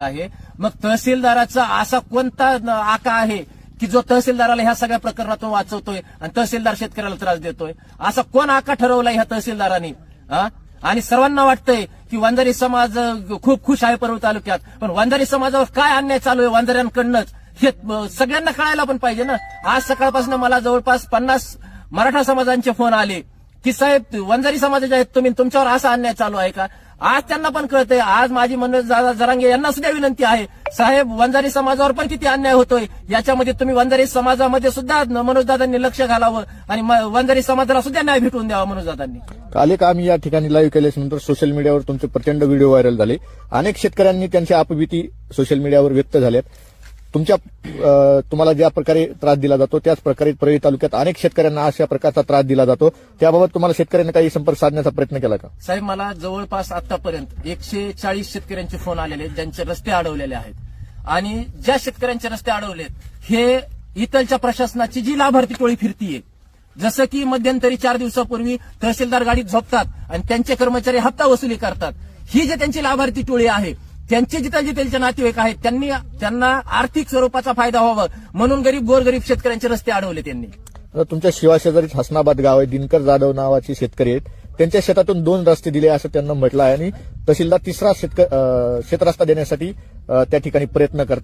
आहे. मग तहसीलदाराचा असा कोणता आका आहे की जो तहसीलदाराला ह्या सगळ्या प्रकरणातून वाचवतोय आणि तहसीलदार शेतकऱ्याला त्रास देतोय? असा कोण आका ठरवलाय ह्या तहसीलदारांनी? आणि सर्वांना वाटतंय की वंजारी समाज खूप खुश आहे परळ तालुक्यात, पण वंजारी समाजावर काय अन्याय चालू आहे वंजाऱ्यांकडनंच हे सगळ्यांना कळायला पण पाहिजे ना. आज सकाळपासून मला जवळपास 50 मराठा समाजांचे फोन आले की साहेब वंजारी समाजाचे आहेत तुम्ही, तुमच्यावर असा अन्याय चालू आहे का? आज त्यांना पण कळतंय. आज माझी मनोज दादा जरांगे यांना सुद्धा विनंती आहे, साहेब वंजारी समाजावर पण किती अन्याय होतोय, याच्यामध्ये तुम्ही वंजारी समाजामध्ये सुद्धा मनोज दादांनी लक्ष घालावं आणि वंजारी समाजाला सुद्धा न्याय भेटून द्यावा मनोज दादांनी. काल एक आम्ही या ठिकाणी लाईव्ह केल्यानंतर सोशल मीडियावर तुमचे प्रचंड व्हिडिओ व्हायरल झाले. अनेक शेतकऱ्यांनी त्यांची आपबीती सोशल मीडियावर व्यक्त झाल्यात. तुम्हाला ज्या प्रकारे त्रास दिला जातो त्याच प्रकारे परळी तालुक्यात अनेक शेतकऱ्यांना अशा प्रकारचा त्रास दिला जातो. त्याबाबत तुम्हाला शेतकऱ्यांनी काही संपर्क साधण्याचा प्रयत्न केला का? साहेब मला जवळपास आतापर्यंत 140 शेतकऱ्यांचे फोन आलेले आहेत ज्यांचे रस्ते अडवलेले आहेत. आणि ज्या शेतकऱ्यांचे रस्ते अडवलेत हे इथलच्या प्रशासनाची जी लाभार्थी टोळी फिरतीये, जसं की मध्यंतरी 4 दिवसापूर्वी तहसीलदार गाडीत झोपतात आणि त्यांचे कर्मचारी हप्ता वसुली करतात. ही जे त्यांची लाभार्थी टोळी आहे त्यांचे जिथे त्यांचे नातेवाईक आहेत त्यांना आर्थिक स्वरूपाचा फायदा व्हावा म्हणून गोरगरीब शेतकऱ्यांचे रस्ते अडवले त्यांनी. तुमच्या शिवाशेजारीच हसनाबाद गाव आहे, दिनकर जाधव नावाचे शेतकरी आहेत. त्यांच्या शेतातून 2 रस्ते दिले असं त्यांना म्हटलं आहे आणि तहसीलदार 3रा शेतरस्ता देण्यासाठी त्या ठिकाणी प्रयत्न करतात.